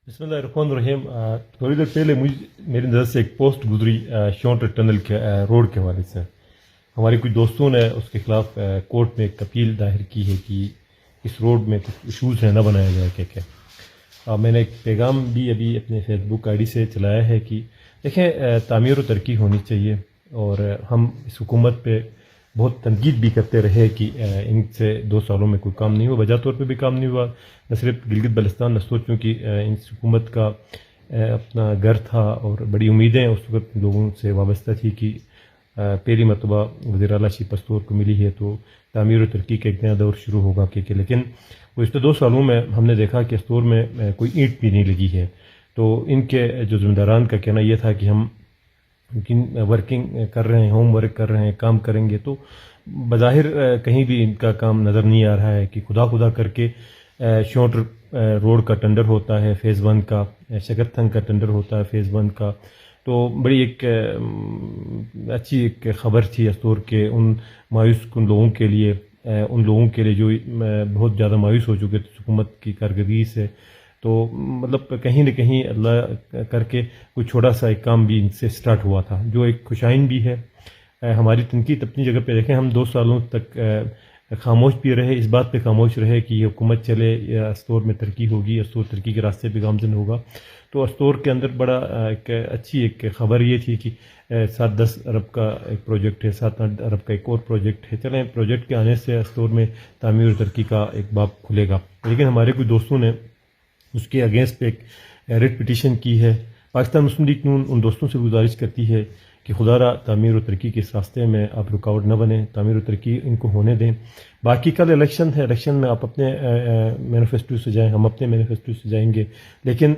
بسم اللہ الرحمن الرحیم. تھوڑی دیر پہلے میری نظر سے ایک پوسٹ گزری شونٹر ٹنل کے روڈ کے حوالے سے. ہمارے کچھ دوستوں نے اس کے خلاف کورٹ میں ایک اپیل دائر کی ہے کہ اس روڈ میں کچھ ایشوز ہیں، نہ بنایا جائے. کہ میں نے ایک پیغام بھی ابھی اپنے فیس بک آئی ڈی سے چلایا ہے کہ دیکھیں تعمیر و ترقی ہونی چاہیے، اور ہم اس حکومت پہ بہت تنقید بھی کرتے رہے کہ ان سے 2 سالوں میں کوئی کام نہیں ہوا. وجہ طور پہ بھی کام نہیں ہوا، نہ صرف گلگت بلتستان، نہ سوچوں کہ اس حکومت کا اپنا گھر تھا اور بڑی امیدیں اس وقت لوگوں سے وابستہ تھی کہ پہلی مرتبہ وزیر اعلیٰ شیف پستور کو ملی ہے تو تعمیر و ترقی کا ایک نیا دور شروع ہوگا. کہ لیکن گزشتہ 2 سالوں میں ہم نے دیکھا کہ استور میں کوئی اینٹ بھی نہیں لگی ہے. تو ان کے جو ذمہ داران کا کہنا یہ تھا کہ ہم ورکنگ کر رہے ہیں، ہوم ورک کر رہے ہیں، کام کریں گے. تو بظاہر کہیں بھی ان کا کام نظر نہیں آ رہا ہے کہ خدا کر کے شونٹر روڈ کا ٹینڈر ہوتا ہے فیز 1 کا، شگرتھنگ کا ٹینڈر ہوتا ہے فیز 1 کا. تو بڑی ایک اچھی ایک خبر تھی استور کے ان مایوس کن لوگوں کے لیے، ان لوگوں کے لیے جو بہت زیادہ مایوس ہو چکے تھے حکومت کی کارکردگی سے. تو مطلب کہیں نہ کہیں اللہ کر کے کوئی چھوٹا سا ایک کام بھی ان سے سٹارٹ ہوا تھا، جو ایک خوشائن بھی ہے. ہماری تنقید اپنی جگہ پہ دیکھیں، ہم 2 سالوں تک خاموش بھی رہے، اس بات پہ خاموش رہے کہ یہ حکومت چلے یا استور میں ترقی ہوگی، استور ترقی کے راستے پہ گامزن ہوگا. تو استور کے اندر بڑا ایک اچھی ایک خبر یہ تھی کہ 7-10 ارب کا ایک پروجیکٹ ہے، 7-8 ارب کا ایک اور پروجیکٹ ہے. چلیں پروجیکٹ کے آنے سے استور میں تعمیر و ترقی کا ایک باب کھلے گا. لیکن ہمارے کچھ دوستوں نے اس کے اگینسٹ پہ ایک ریٹ پٹیشن کی ہے. پاکستان مسلم لیگ نون ان دوستوں سے گزارش کرتی ہے کہ خدا را تعمیر و ترقی کے اس راستے میں آپ رکاوٹ نہ بنیں، تعمیر و ترقی ان کو ہونے دیں. باقی کل الیکشن ہے، الیکشن میں آپ اپنے مینیفیسٹو سے جائیں، ہم اپنے مینیفیسٹو سے جائیں گے. لیکن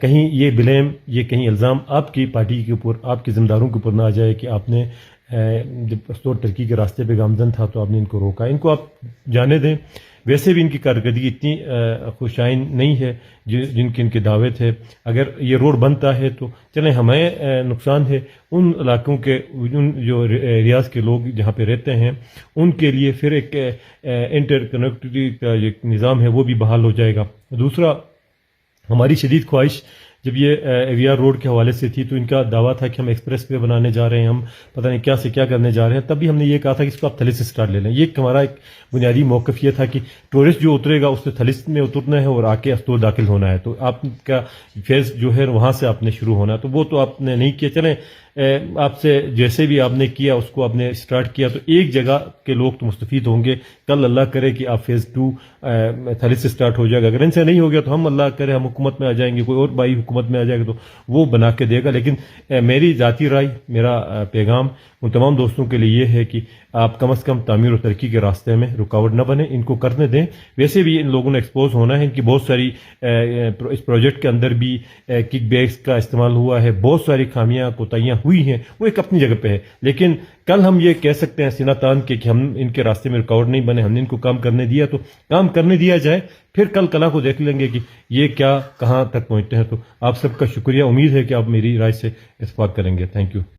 کہیں یہ بلیم، یہ کہیں الزام آپ کی پارٹی کے اوپر، آپ کے ذمہ داروں کے اوپر نہ آ جائے کہ آپ نے جب استور ترقی کے راستے پہ گامزن تھا تو آپ نے ان کو روکا. ان کو آپ جانے دیں. ویسے بھی ان کی کارکردگی اتنی خوشائن نہیں ہے جن کے ان کے دعوے تھے. اگر یہ روڈ بنتا ہے تو چلیں ہمیں نقصان ہے، ان علاقوں کے ان جو ریاض کے لوگ جہاں پہ رہتے ہیں ان کے لیے پھر ایک انٹر کنیکٹیوٹی کا جو نظام ہے وہ بھی بحال ہو جائے گا. دوسرا، ہماری شدید خواہش جب یہ وی آر روڈ کے حوالے سے تھی تو ان کا دعویٰ تھا کہ ہم ایکسپریس وے بنانے جا رہے ہیں، ہم پتہ نہیں کیا سے کیا کرنے جا رہے ہیں. تب بھی ہم نے یہ کہا تھا کہ اس کو آپ تھلس سے سٹارٹ لے لیں. یہ ہمارا ایک بنیادی موقف یہ تھا کہ ٹورسٹ جو اترے گا اس نے تھلس میں اترنا ہے اور آ کے استور داخل ہونا ہے. تو آپ کا فیز جو ہے وہاں سے آپ نے شروع ہونا ہے. تو وہ تو آپ نے نہیں کیا. چلیں آپ سے جیسے بھی آپ نے کیا اس کو آپ نے سٹارٹ کیا تو ایک جگہ کے لوگ تو مستفید ہوں گے. کل اللہ کرے کہ آپ فیز 2 تھلس سے سٹارٹ ہو جائے گا. اگر ان سے نہیں ہو گیا تو ہم اللہ کرے ہم حکومت میں آ جائیں گے، کوئی اور بھائی حکومت میں آ جائے گا تو وہ بنا کے دے گا. لیکن میری ذاتی رائے، میرا پیغام ان تمام دوستوں کے لیے یہ ہے کہ آپ کم از کم تعمیر و ترقی کے راستے میں رکاوٹ نہ بنیں، ان کو کرنے دیں. ویسے بھی ان لوگوں نے ایکسپوز ہونا ہے. ان کی بہت ساری اس پروجیکٹ کے اندر بھی کک بیکس کا استعمال ہوا ہے، بہت ساری خامیاں کوتاہیاں ہوئی ہیں، وہ ایک اپنی جگہ پہ ہے. لیکن کل ہم یہ کہہ سکتے ہیں سینہ تان کے کہ ہم ان کے راستے میں رکاوٹ نہیں بنے، ہم نے ان کو کام کرنے دیا تو کام کرنے دیا جائے. پھر کل کلا کو دیکھ لیں گے کہ یہ کیا کہاں تک پہنچتے ہیں. تو آپ سب کا شکریہ. امید ہے کہ آپ میری رائے سے اتفاق کریں گے. Thank you.